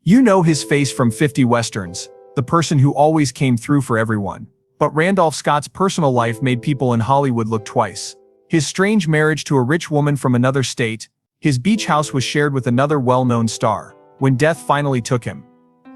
You know his face from 50 Westerns, the person who always came through for everyone. But Randolph Scott's personal life made people in Hollywood look twice. His strange marriage to a rich woman from another state, his beach house was shared with another well-known star, when death finally took him.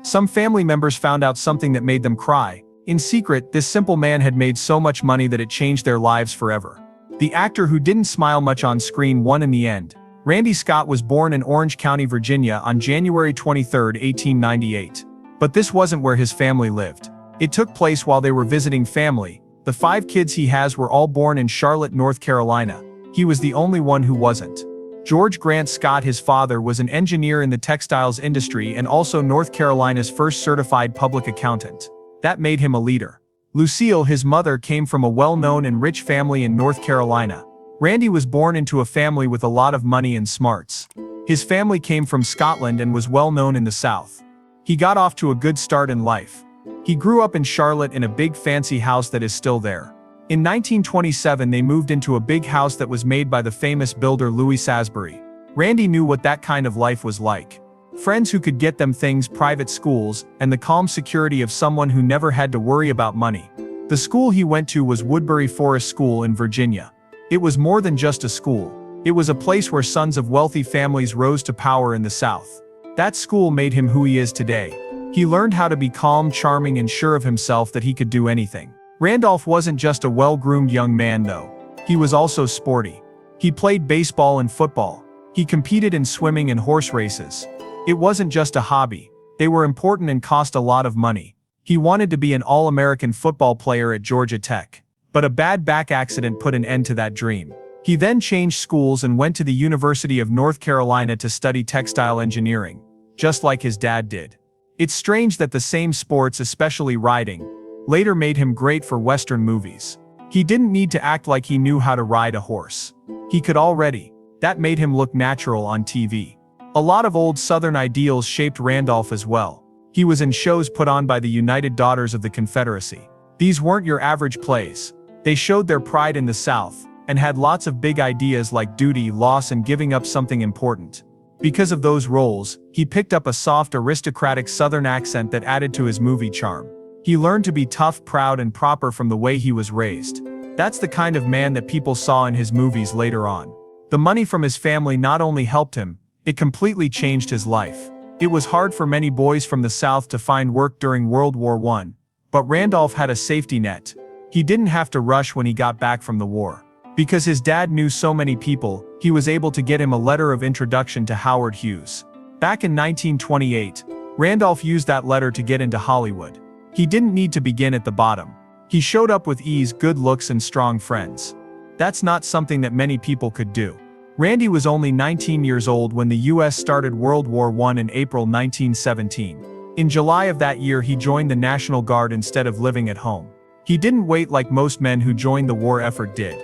Some family members found out something that made them cry. In secret, this simple man had made so much money that it changed their lives forever. The actor who didn't smile much on screen won in the end. Randy Scott was born in Orange County, Virginia on January 23, 1898. But this wasn't where his family lived. It took place while they were visiting family. The 5 kids he has were all born in Charlotte, North Carolina. He was the only one who wasn't. George Grant Scott, his father, was an engineer in the textiles industry and also North Carolina's first certified public accountant. That made him a leader. Lucille, his mother, came from a well-known and rich family in North Carolina. Randy was born into a family with a lot of money and smarts. His family came from Scotland and was well known in the South. He got off to a good start in life. He grew up in Charlotte in a big fancy house that is still there. In 1927 they moved into a big house that was made by the famous builder Louis Salisbury. Randy knew what that kind of life was like. Friends who could get them things, private schools, and the calm security of someone who never had to worry about money. The school he went to was Woodbury Forest School in Virginia. It was more than just a school. It was a place where sons of wealthy families rose to power in the South. That school made him who he is today. He learned how to be calm, charming, and sure of himself that he could do anything. Randolph wasn't just a well-groomed young man though. He was also sporty. He played baseball and football. He competed in swimming and horse races. It wasn't just a hobby. They were important and cost a lot of money. He wanted to be an All-American football player at Georgia Tech. But a bad back accident put an end to that dream. He then changed schools and went to the University of North Carolina to study textile engineering, just like his dad did. It's strange that the same sports, especially riding, later made him great for Western movies. He didn't need to act like he knew how to ride a horse. He could already. That made him look natural on TV. A lot of old Southern ideals shaped Randolph as well. He was in shows put on by the United Daughters of the Confederacy. These weren't your average plays. They showed their pride in the South, and had lots of big ideas like duty, loss, and giving up something important. Because of those roles, he picked up a soft, aristocratic Southern accent that added to his movie charm. He learned to be tough, proud, and proper from the way he was raised. That's the kind of man that people saw in his movies later on. The money from his family not only helped him, it completely changed his life. It was hard for many boys from the South to find work during World War I, but Randolph had a safety net. He didn't have to rush when he got back from the war. Because his dad knew so many people, he was able to get him a letter of introduction to Howard Hughes. Back in 1928, Randolph used that letter to get into Hollywood. He didn't need to begin at the bottom. He showed up with ease, good looks, and strong friends. That's not something that many people could do. Randy was only 19 years old when the US started World War I in April 1917. In July of that year he joined the National Guard instead of living at home. He didn't wait like most men who joined the war effort did.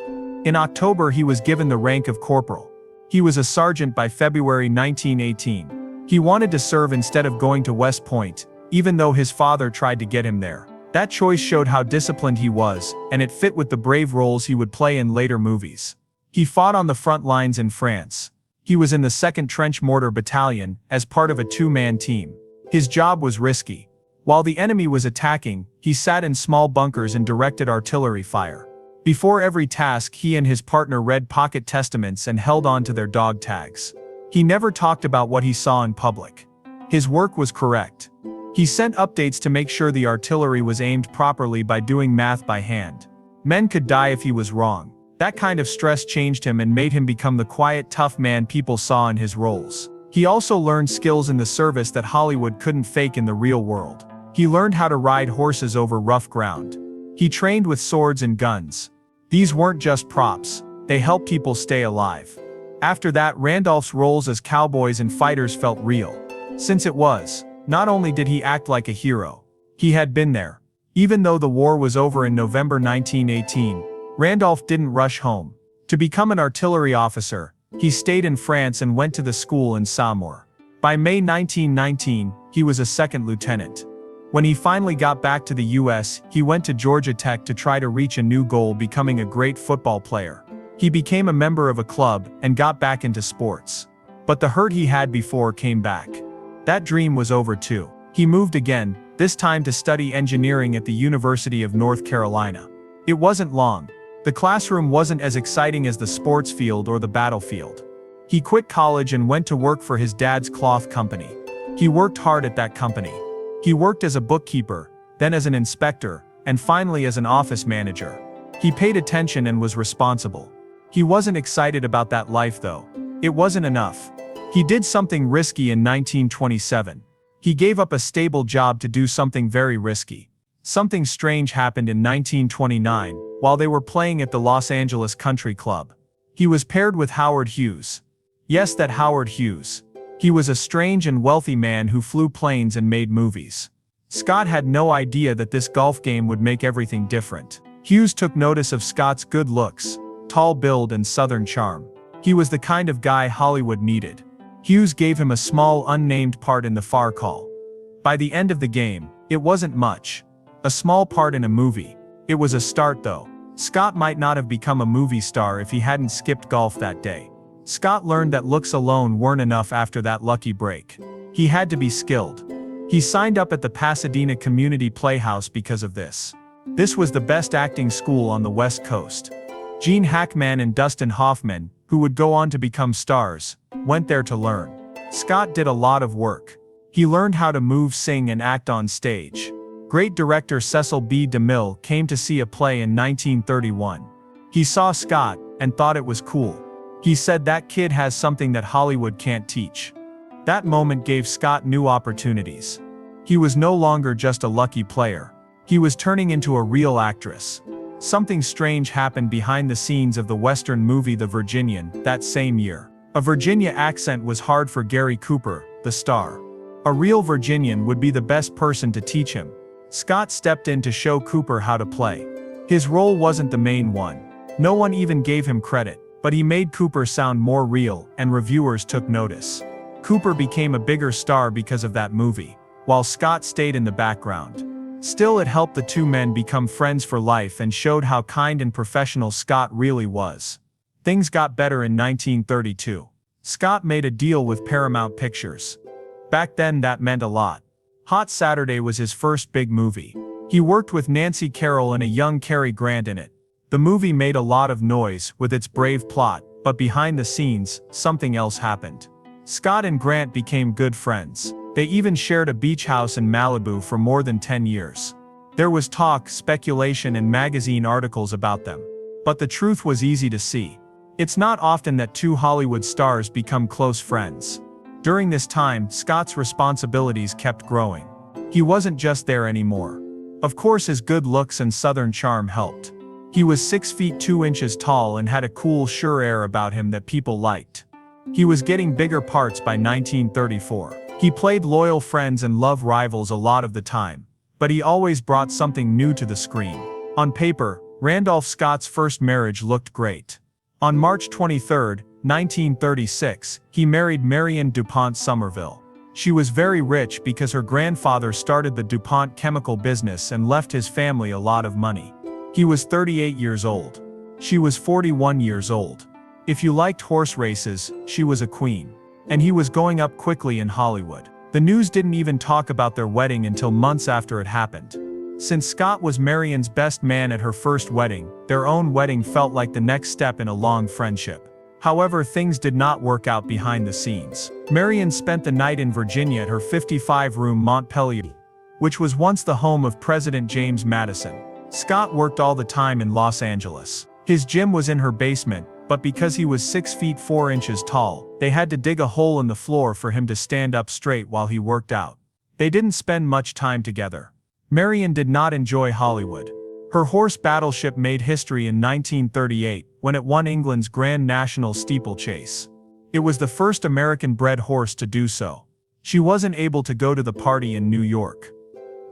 In October he was given the rank of corporal. He was a sergeant by February 1918. He wanted to serve instead of going to West Point, even though his father tried to get him there. That choice showed how disciplined he was, and it fit with the brave roles he would play in later movies. He fought on the front lines in France. He was in the 2nd Trench Mortar Battalion, as part of a 2-man team. His job was risky. While the enemy was attacking, he sat in small bunkers and directed artillery fire. Before every task he and his partner read pocket testaments and held on to their dog tags. He never talked about what he saw in public. His work was correct. He sent updates to make sure the artillery was aimed properly by doing math by hand. Men could die if he was wrong. That kind of stress changed him and made him become the quiet, tough man people saw in his roles. He also learned skills in the service that Hollywood couldn't fake in the real world. He learned how to ride horses over rough ground. He trained with swords and guns. These weren't just props, they helped people stay alive. After that, Randolph's roles as cowboys and fighters felt real. Since it was, not only did he act like a hero, he had been there. Even though the war was over in November 1918, Randolph didn't rush home. To become an artillery officer, he stayed in France and went to the school in Saumur. By May 1919, he was a 2nd lieutenant. When he finally got back to the US, he went to Georgia Tech to try to reach a new goal, becoming a great football player. He became a member of a club and got back into sports. But the hurt he had before came back. That dream was over too. He moved again, this time to study engineering at the University of North Carolina. It wasn't long. The classroom wasn't as exciting as the sports field or the battlefield. He quit college and went to work for his dad's cloth company. He worked hard at that company. He worked as a bookkeeper, then as an inspector, and finally as an office manager. He paid attention and was responsible. He wasn't excited about that life though. It wasn't enough. He did something risky in 1927. He gave up a stable job to do something very risky. Something strange happened in 1929, while they were playing at the Los Angeles Country Club. He was paired with Howard Hughes. Yes, that Howard Hughes. He was a strange and wealthy man who flew planes and made movies. Scott had no idea that this golf game would make everything different. Hughes took notice of Scott's good looks, tall build and southern charm. He was the kind of guy Hollywood needed. Hughes gave him a small unnamed part in the far call. By the end of the game, it wasn't much. A small part in a movie. It was a start though. Scott might not have become a movie star if he hadn't skipped golf that day. Scott learned that looks alone weren't enough after that lucky break. He had to be skilled. He signed up at the Pasadena Community Playhouse because of this. This was the best acting school on the West Coast. Gene Hackman and Dustin Hoffman, who would go on to become stars, went there to learn. Scott did a lot of work. He learned how to move, sing, and act on stage. Great director Cecil B. DeMille came to see a play in 1931. He saw Scott and thought it was cool. He said that kid has something that Hollywood can't teach. That moment gave Scott new opportunities. He was no longer just a lucky player. He was turning into a real actress. Something strange happened behind the scenes of the Western movie The Virginian that same year. A Virginia accent was hard for Gary Cooper, the star. A real Virginian would be the best person to teach him. Scott stepped in to show Cooper how to play. His role wasn't the main one. No one even gave him credit, but he made Cooper sound more real, and reviewers took notice. Cooper became a bigger star because of that movie, while Scott stayed in the background. Still, it helped the two men become friends for life and showed how kind and professional Scott really was. Things got better in 1932. Scott made a deal with Paramount Pictures. Back then that meant a lot. Hot Saturday was his first big movie. He worked with Nancy Carroll and a young Cary Grant in it. The movie made a lot of noise with its brave plot, but behind the scenes, something else happened. Scott and Grant became good friends. They even shared a beach house in Malibu for more than 10 years. There was talk, speculation, and magazine articles about them. But the truth was easy to see. It's not often that two Hollywood stars become close friends. During this time, Scott's responsibilities kept growing. He wasn't just there anymore. Of course, his good looks and southern charm helped. He was 6 feet 2 inches tall and had a cool, sure air about him that people liked. He was getting bigger parts by 1934. He played loyal friends and love rivals a lot of the time, but he always brought something new to the screen. On paper, Randolph Scott's first marriage looked great. On March 23, 1936, he married Marion DuPont Somerville. She was very rich because her grandfather started the DuPont chemical business and left his family a lot of money. He was 38 years old. She was 41 years old. If you liked horse races, she was a queen. And he was going up quickly in Hollywood. The news didn't even talk about their wedding until months after it happened. Since Scott was Marion's best man at her first wedding, their own wedding felt like the next step in a long friendship. However, things did not work out behind the scenes. Marion spent the night in Virginia at her 55-room Montpelier, which was once the home of President James Madison. Scott worked all the time in Los Angeles. His gym was in her basement, but because he was 6 feet 4 inches tall, they had to dig a hole in the floor for him to stand up straight while he worked out. They didn't spend much time together. Marion did not enjoy Hollywood. Her horse Battleship made history in 1938 when it won England's Grand National Steeplechase. It was the first American-bred horse to do so. She wasn't able to go to the party in New York.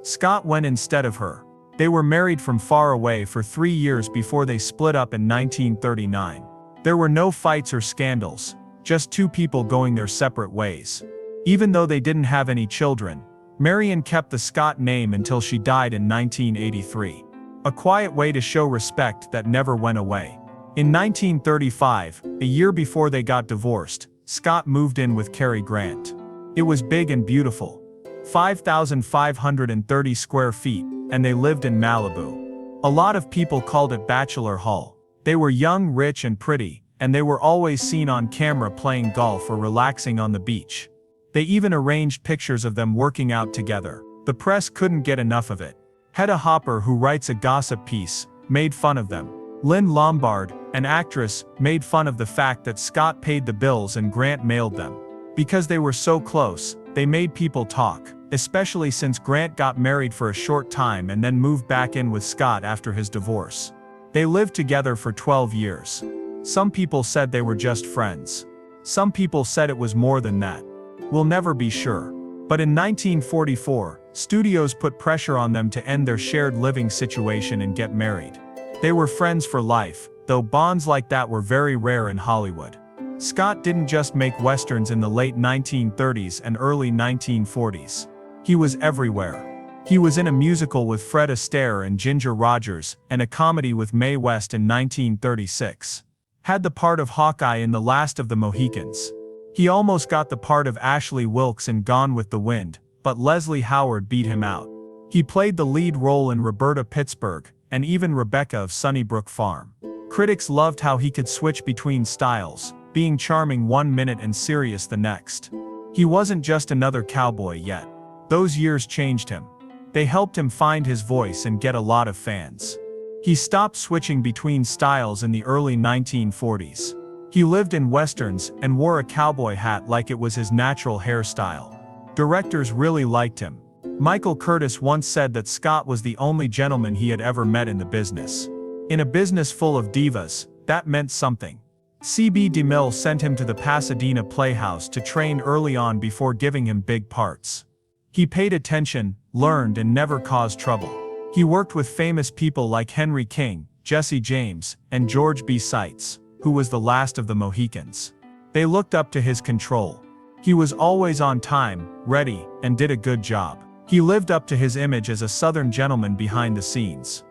Scott went instead of her. They were married from far away for 3 years before they split up in 1939. There were no fights or scandals, just two people going their separate ways. Even though they didn't have any children, Marion kept the Scott name until she died in 1983. A quiet way to show respect that never went away. In 1935, a year before they got divorced, Scott moved in with Cary Grant. It was big and beautiful. 5,530 square feet, and they lived in Malibu. A lot of people called it Bachelor Hall. They were young, rich, and pretty, and they were always seen on camera playing golf or relaxing on the beach. They even arranged pictures of them working out together. The press couldn't get enough of it. Hedda Hopper, who writes a gossip piece, made fun of them. Lynn Lombard, an actress, made fun of the fact that Scott paid the bills and Grant mailed them. Because they were so close, they made people talk, especially since Grant got married for a short time and then moved back in with Scott after his divorce. They lived together for 12 years. Some people said they were just friends. Some people said it was more than that. We'll never be sure. But in 1944, studios put pressure on them to end their shared living situation and get married. They were friends for life, though bonds like that were very rare in Hollywood. Scott didn't just make westerns in the late 1930s and early 1940s. He was everywhere. He was in a musical with Fred Astaire and Ginger Rogers, and a comedy with Mae West in 1936. Had the part of Hawkeye in The Last of the Mohicans. He almost got the part of Ashley Wilkes in Gone with the Wind, but Leslie Howard beat him out. He played the lead role in Roberta Pittsburgh, and even Rebecca of Sunnybrook Farm. Critics loved how he could switch between styles, being charming one minute and serious the next. He wasn't just another cowboy yet. Those years changed him. They helped him find his voice and get a lot of fans. He stopped switching between styles in the early 1940s. He lived in westerns and wore a cowboy hat like it was his natural hairstyle. Directors really liked him. Michael Curtis once said that Scott was the only gentleman he had ever met in the business. In a business full of divas, that meant something. C.B. DeMille sent him to the Pasadena Playhouse to train early on before giving him big parts. He paid attention, learned, and never caused trouble. He worked with famous people like Henry King, Jesse James, and George B. Seitz, who was the last of the Mohicans. They looked up to his control. He was always on time, ready, and did a good job. He lived up to his image as a Southern gentleman behind the scenes.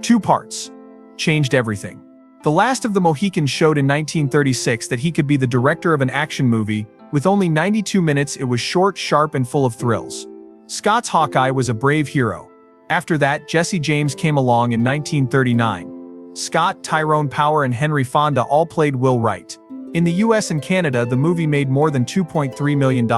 2 parts. Changed everything. The Last of the Mohicans showed in 1936 that he could be the director of an action movie. With only 92 minutes, it was short, sharp, and full of thrills. Scott's Hawkeye was a brave hero. After that, Jesse James came along in 1939. Scott, Tyrone Power, and Henry Fonda all played Will Wright. In the US and Canada, the movie made more than $2.3 million.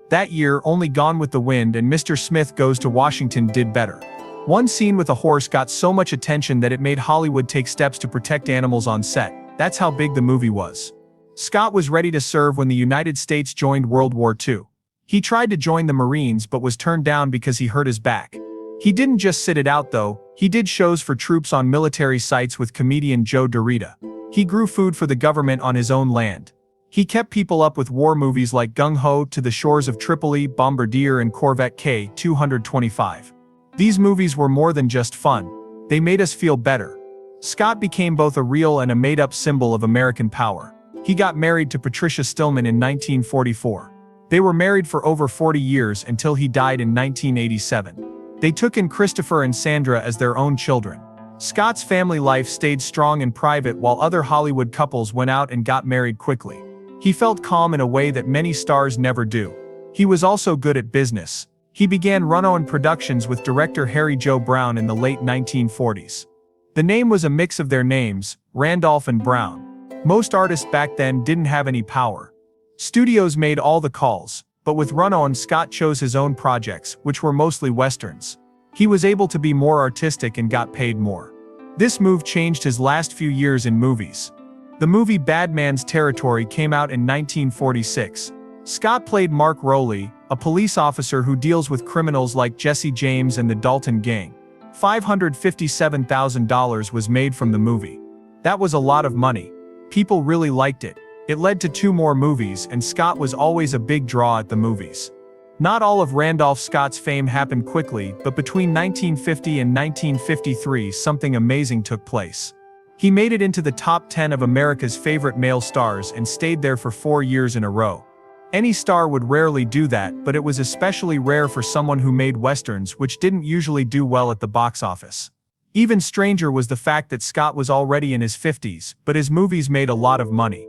That year, only Gone with the Wind and Mr. Smith Goes to Washington did better. One scene with a horse got so much attention that it made Hollywood take steps to protect animals on set. That's how big the movie was. Scott was ready to serve when the United States joined World War II. He tried to join the Marines but was turned down because he hurt his back. He didn't just sit it out though, he did shows for troops on military sites with comedian Joe Dorita. He grew food for the government on his own land. He kept people up with war movies like Gung Ho, To the Shores of Tripoli, Bombardier, and Corvette K-225. These movies were more than just fun. They made us feel better. Scott became both a real and a made-up symbol of American power. He got married to Patricia Stillman in 1944. They were married for over 40 years until he died in 1987. They took in Christopher and Sandra as their own children. Scott's family life stayed strong and private while other Hollywood couples went out and got married quickly. He felt calm in a way that many stars never do. He was also good at business. He began Runoan Productions with director Harry Joe Brown in the late 1940s. The name was a mix of their names, Randolph and Brown. Most artists back then didn't have any power. Studios made all the calls, but with Runoan, Scott chose his own projects, which were mostly westerns. He was able to be more artistic and got paid more. This move changed his last few years in movies. The movie Bad Man's Territory came out in 1946. Scott played Mark Rowley, a police officer who deals with criminals like Jesse James and the Dalton Gang. $557,000 was made from the movie. That was a lot of money. People really liked it. It led to 2 more movies, and Scott was always a big draw at the movies. Not all of Randolph Scott's fame happened quickly, but between 1950 and 1953 something amazing took place. He made it into the top 10 of America's favorite male stars and stayed there for 4 years in a row. Any star would rarely do that, but it was especially rare for someone who made westerns, which didn't usually do well at the box office. Even stranger was the fact that Scott was already in his 50s, but his movies made a lot of money.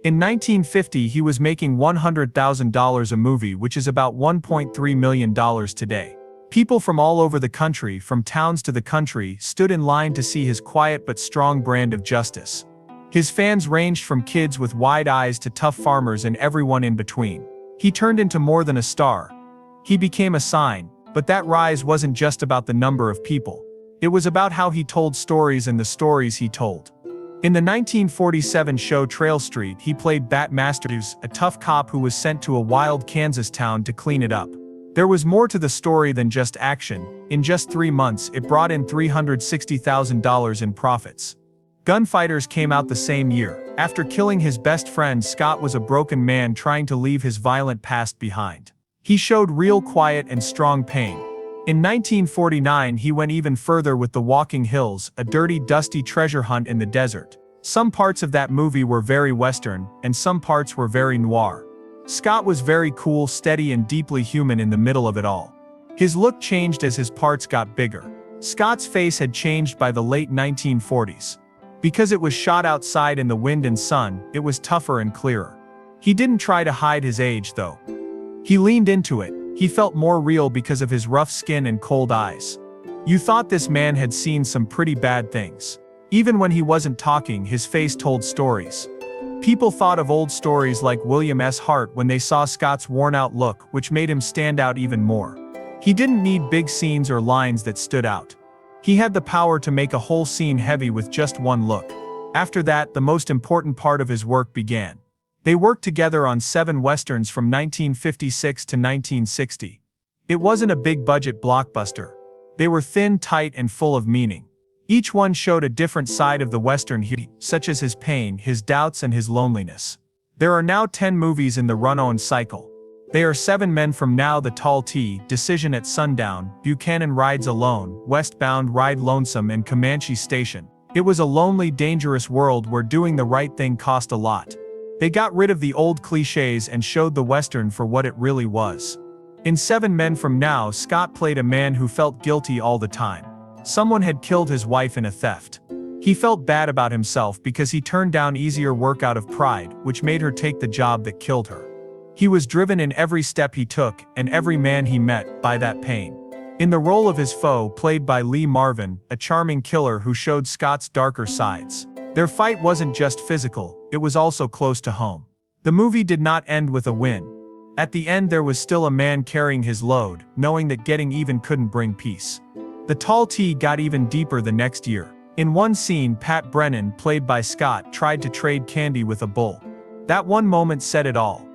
In 1950 he was making $100,000 a movie, which is about $1.3 million today. People from all over the country, from towns to the country, stood in line to see his quiet but strong brand of justice. His fans ranged from kids with wide eyes to tough farmers and everyone in between. He turned into more than a star. He became a sign, but that rise wasn't just about the number of people. It was about how he told stories and the stories he told. In the 1947 show Trail Street, he played Bat Masters, a tough cop who was sent to a wild Kansas town to clean it up. There was more to the story than just action. In just 3 months, it brought in $360,000 in profits. Gunfighters came out the same year. After killing his best friend, Scott was a broken man trying to leave his violent past behind. He showed real quiet and strong pain. In 1949 he went even further with The Walking Hills, a dirty, dusty treasure hunt in the desert. Some parts of that movie were very Western, and some parts were very noir. Scott was very cool, steady and deeply human in the middle of it all. His look changed as his parts got bigger. Scott's face had changed by the late 1940s. Because it was shot outside in the wind and sun, it was tougher and clearer. He didn't try to hide his age though. He leaned into it. He felt more real because of his rough skin and cold eyes. You thought this man had seen some pretty bad things. Even when he wasn't talking, his face told stories. People thought of old stories like William S. Hart when they saw Scott's worn-out look, which made him stand out even more. He didn't need big scenes or lines that stood out. He had the power to make a whole scene heavy with just one look. After that, the most important part of his work began. They worked together on 7 westerns from 1956 to 1960. It wasn't a big-budget blockbuster. They were thin, tight, and full of meaning. Each one showed a different side of the Western hero, such as his pain, his doubts, and his loneliness. There are now 10 movies in the run-on cycle. They are 7 Men from Now, The Tall T, Decision at Sundown, Buchanan Rides Alone, Westbound Ride Lonesome, and Comanche Station. It was a lonely, dangerous world where doing the right thing cost a lot. They got rid of the old cliches and showed the Western for what it really was. In 7 Men from Now, Scott played a man who felt guilty all the time. Someone had killed his wife in a theft. He felt bad about himself because he turned down easier work out of pride, which made her take the job that killed her. He was driven in every step he took, and every man he met, by that pain. In the role of his foe, played by Lee Marvin, a charming killer who showed Scott's darker sides. Their fight wasn't just physical, it was also close to home. The movie did not end with a win. At the end there was still a man carrying his load, knowing that getting even couldn't bring peace. The Tall T got even deeper the next year. In one scene, Pat Brennan, played by Scott, tried to trade candy with a bull. That one moment said it all.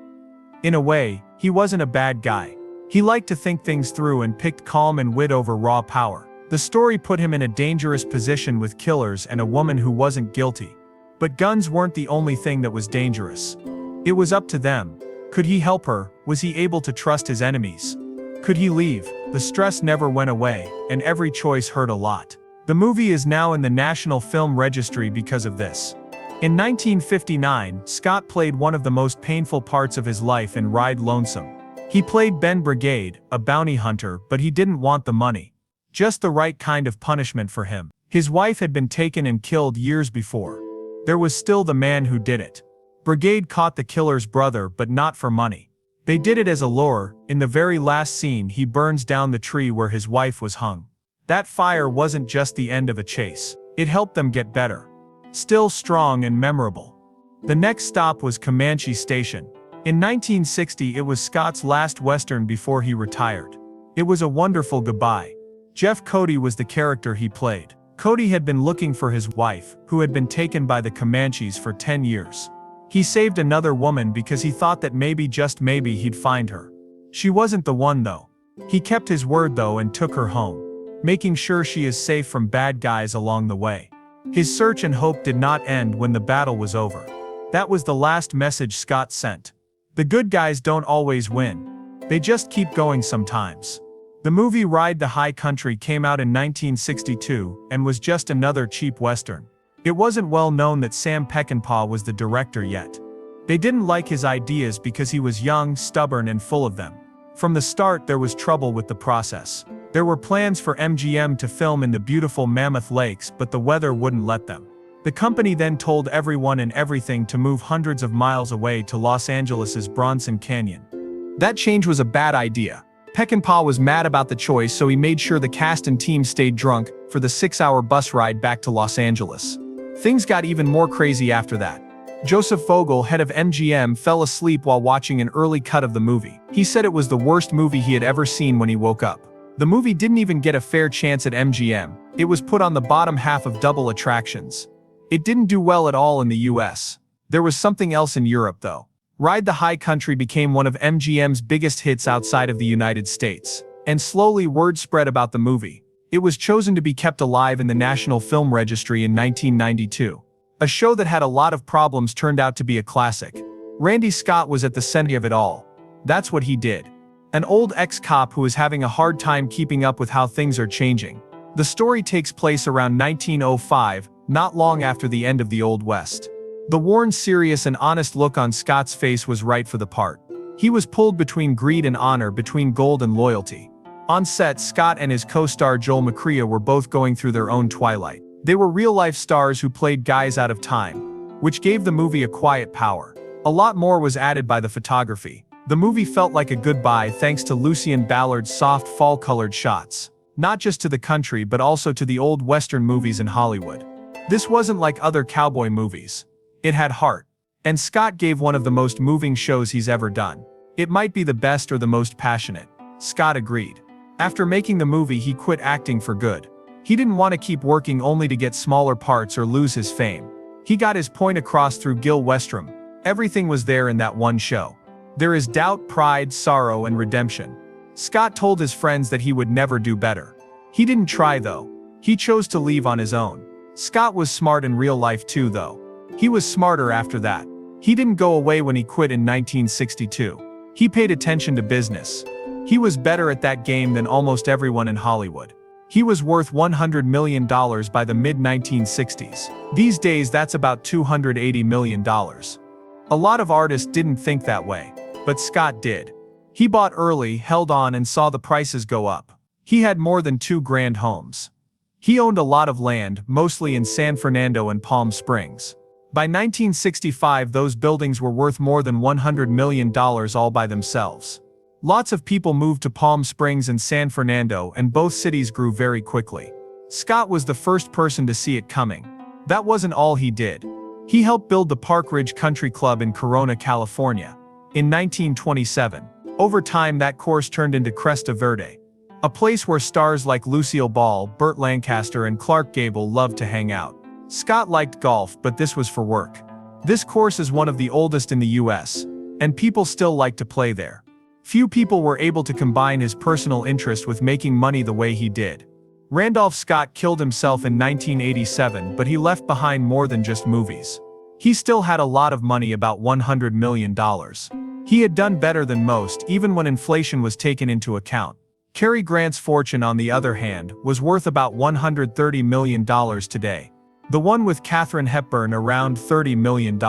In a way, he wasn't a bad guy. He liked to think things through and picked calm and wit over raw power. The story put him in a dangerous position with killers and a woman who wasn't guilty. But guns weren't the only thing that was dangerous. It was up to them. Could he help her? Was he able to trust his enemies? Could he leave? The stress never went away, and every choice hurt a lot. The movie is now in the National Film Registry because of this. In 1959, Scott played one of the most painful parts of his life in Ride Lonesome. He played Ben Brigade, a bounty hunter, but he didn't want the money. Just the right kind of punishment for him. His wife had been taken and killed years before. There was still the man who did it. Brigade caught the killer's brother, but not for money. They did it as a lure. In the very last scene, he burns down the tree where his wife was hung. That fire wasn't just the end of a chase. It helped them get better. Still strong and memorable. The next stop was Comanche Station. In 1960, it was Scott's last Western before he retired. It was a wonderful goodbye. Jeff Cody was the character he played. Cody had been looking for his wife, who had been taken by the Comanches for 10 years. He saved another woman because he thought that maybe, just maybe, he'd find her. She wasn't the one though. He kept his word though and took her home, making sure she is safe from bad guys along the way. His search and hope did not end when the battle was over. That was the last message Scott sent. The good guys don't always win. They just keep going sometimes. The movie Ride the High Country came out in 1962 and was just another cheap Western. It wasn't well known that Sam Peckinpah was the director yet. They didn't like his ideas because he was young, stubborn, and full of them. From the start there was trouble with the process. There were plans for MGM to film in the beautiful Mammoth Lakes, but the weather wouldn't let them. The company then told everyone and everything to move hundreds of miles away to Los Angeles' Bronson Canyon. That change was a bad idea. Peckinpah was mad about the choice, so he made sure the cast and team stayed drunk for the 6-hour bus ride back to Los Angeles. Things got even more crazy after that. Joseph Vogel, head of MGM, fell asleep while watching an early cut of the movie. He said it was the worst movie he had ever seen when he woke up. The movie didn't even get a fair chance at MGM. It was put on the bottom half of double attractions. It didn't do well at all in the US. There was something else in Europe, though. Ride the High Country became one of MGM's biggest hits outside of the United States. And slowly word spread about the movie. It was chosen to be kept alive in the National Film Registry in 1992. A show that had a lot of problems turned out to be a classic. Randy Scott was at the center of it all. That's what he did. An old ex-cop who is having a hard time keeping up with how things are changing. The story takes place around 1905, not long after the end of the Old West. The worn, serious and honest look on Scott's face was right for the part. He was pulled between greed and honor, between gold and loyalty. On set, Scott and his co-star Joel McCrea were both going through their own twilight. They were real-life stars who played guys out of time, which gave the movie a quiet power. A lot more was added by the photography. The movie felt like a goodbye thanks to Lucien Ballard's soft fall-colored shots. Not just to the country but also to the old Western movies in Hollywood. This wasn't like other cowboy movies. It had heart. And Scott gave one of the most moving shows he's ever done. It might be the best or the most passionate. Scott agreed. After making the movie, he quit acting for good. He didn't want to keep working only to get smaller parts or lose his fame. He got his point across through Gil Westrom. Everything was there in that one show. There is doubt, pride, sorrow, and redemption. Scott told his friends that he would never do better. He didn't try though. He chose to leave on his own. Scott was smart in real life too though. He was smarter after that. He didn't go away when he quit in 1962. He paid attention to business. He was better at that game than almost everyone in Hollywood. He was worth $100 million by the mid-1960s. These days that's about $280 million. A lot of artists didn't think that way. But Scott did. He bought early, held on, and saw the prices go up. He had more than 2 grand homes. He owned a lot of land, mostly in San Fernando and Palm Springs. By 1965 those buildings were worth more than $100 million all by themselves. Lots of people moved to Palm Springs and San Fernando, and both cities grew very quickly. Scott was the first person to see it coming. That wasn't all he did. He helped build the Park Ridge Country Club in Corona, California. In 1927. Over time that course turned into Cresta Verde. A place where stars like Lucille Ball, Burt Lancaster and Clark Gable loved to hang out. Scott liked golf, but this was for work. This course is one of the oldest in the US, and people still like to play there. Few people were able to combine his personal interest with making money the way he did. Randolph Scott killed himself in 1987, but he left behind more than just movies. He still had a lot of money, about $100 million. He had done better than most, even when inflation was taken into account. Cary Grant's fortune, on the other hand, was worth about $130 million today. The one with Katharine Hepburn around $30 million.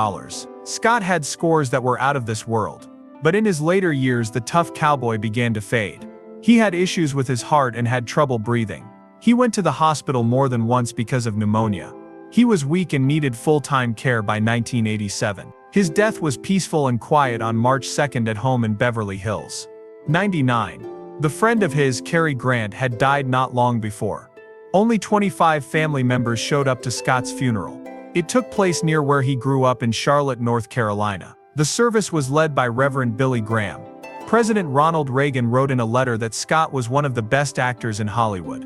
Scott had scores that were out of this world. But in his later years the tough cowboy began to fade. He had issues with his heart and had trouble breathing. He went to the hospital more than once because of pneumonia. He was weak and needed full-time care by 1987. His death was peaceful and quiet on March 2nd at home in Beverly Hills. 99. The friend of his, Cary Grant, had died not long before. Only 25 family members showed up to Scott's funeral. It took place near where he grew up in Charlotte, North Carolina. The service was led by Reverend Billy Graham. President Ronald Reagan wrote in a letter that Scott was one of the best actors in Hollywood.